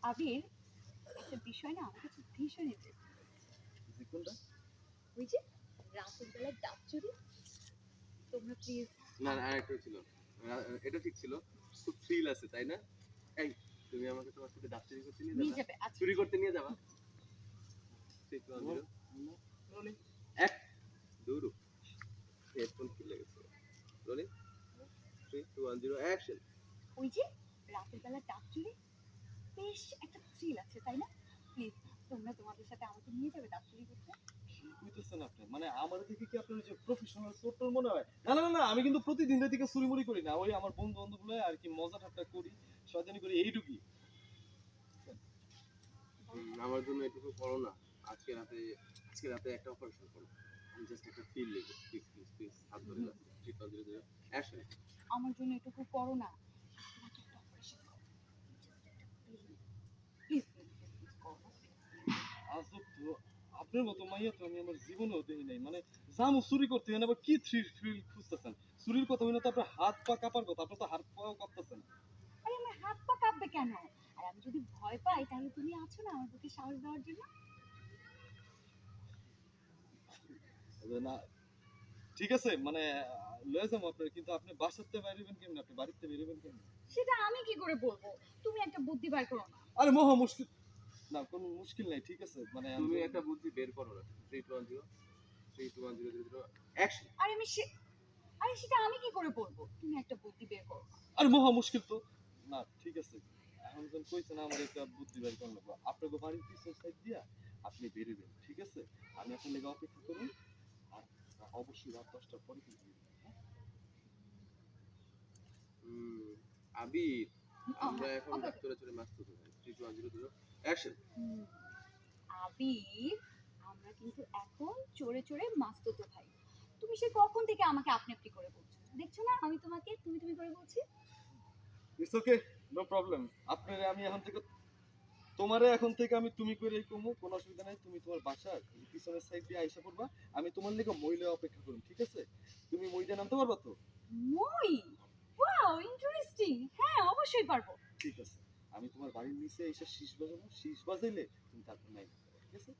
আবির, একটা বিষয় না আমার কাছে ভীষণ ইন্টারেস্টিং। কোনটা? ওই যে রাতের বেলা ডাব চুরি। তোমরা প্লিজ। না না, আরেকটা ছিল। এটা ঠিক ছিল। খুব থ্রিল আছে তাই না? এই, তুমি আমাকে তোমার সাথে ডাব চুরি করতে নিয়ে নিয়ে যাবা? যাবে? আচ্ছা, চুরি করতে নিয়ে যাবা? ঠিক আছে, রোলিং। এক, দুরু। হেডফোন খুলে গেছে। রোলিং। 3 2 1 0 অ্যাকশন। ওই যে রাতের বেলা ডাব চুরি, বেশ একটা থ্রিল আছে তাই না? প্লিজ তোমরা তোমাদের সাথে আমাকে নিয়ে যাবে ডাব চুরি করতে? কি কইতেছেন আপনি? মানে আমার দেখে কি আপনার ওই যে প্রফেশনাল চোরটোর মনে হয়? না না না না, আমি কিন্তু প্রতিদিন রাতে চুরিমুরি করি না। ওই আমার বন্ধু বান্ধব লয়ে আর কি মজা ঠাট্টা করি, শয়তানি করি, এইটুকুই। আমার জন্য এটুকু করো না। আজকে রাতে আজকে রাতে একটা অপারেশন করো। আমি জাস্ট একটা ফিল নেব। প্লিজ প্লিজ প্লিজ, হাত ধরে দাও। 3 2 1 0 অ্যাকশন। আমার জন্য এটুকু করো না। রাতে একটা অপারেশন করো। প্লিজ প্লিজ প্লিজ প্লিজ করো না। আজব তো, আপনার মতো মাইয়া তো আমি আমার জীবনেও দেখি নাই। মানে জামু চুরি করতে হয় না, আবার কি থ্রিল খুঁজতেছেন? চুরির কথা হইলে তো আপনার হাত পা কাঁপার কথা, আপনার তো হাত পাও কাঁপতেছেন। আরে আমার হাত পা কাঁপবে কেন? আর আমি যদি ভয় পাই তাহলে তুমি আছো না আমার বুকে সাহস দেওয়ার জন্য। না ঠিক আছে, মানে লয়ে যাবো আপনার, কিন্তু আপনি বাসাতে বেরোবেন কেমনে? আপনি বাড়িতে বেরোবেন কেমনে? সেটা আমি কি করে বলবো? তুমি একটা বুদ্ধি বার করো না। আরে মহা মুশকিল। না কোনো মুশকিল নাই, ঠিক আছে, মানে আমি তুমি একটা বুদ্ধি বের করো না। 3 2 1 0 3 2 1 0 0 0 অ্যাকশন। আরে আরে সেটা আমি কি করে বলবো? তুমি একটা বুদ্ধি বের করো না। আরে মহা মুশকিল তো। না ঠিক আছে, এখন যখন কইছেন আমার একটা বুদ্ধি বের করতে হবে। আপনাকে বাড়ির পিছন সাইড দিয়া আপনি বেরোবেন, ঠিক আছে? আমি আপনার লেগে অপেক্ষা করুন। আর অবশ্যই রাত 10টার পরে কিন্তু বেরোবেন, হ্যাঁ? আবির, আমরা হ্যাঁ, এখন ওকে ওকে। চলে চলে মাছ ধরতে যাই। 3 2 1 0 0 অ্যাকশন। হুম, আবির, আমরা কিন্তু এখন চড়ে চড়ে মাস্তুতো ভাই। তুমি সে কখন থেকে আমাকে আপনি আপনি করে বলছো? দেখছো না আমি তোমাকে তুমি তুমি করে বলছি? It's okay, no problem. আপনারে আমি এখন থেকে আমি তুমি করেই কমু, কোনো অসুবিধা নাই। তুমি তোমার বাসার ওই যে পিছনের সাইড দিয়ে আইসা পড়বা। আমি তোমার লেগে মহিলা অপেক্ষা করুন, ঠিক আছে? তুমি মইটা নামতে পারবা তো? মই, ওয়াও ইন্টারেস্টিং। হ্যাঁ অবশ্যই পারবো। ঠিক আছে, আমি তোমার বাড়ির নিচে এসে শীষ বাজাবো। শীষ বাজাইলে তুমি তারপর নাই, ঠিক আছে?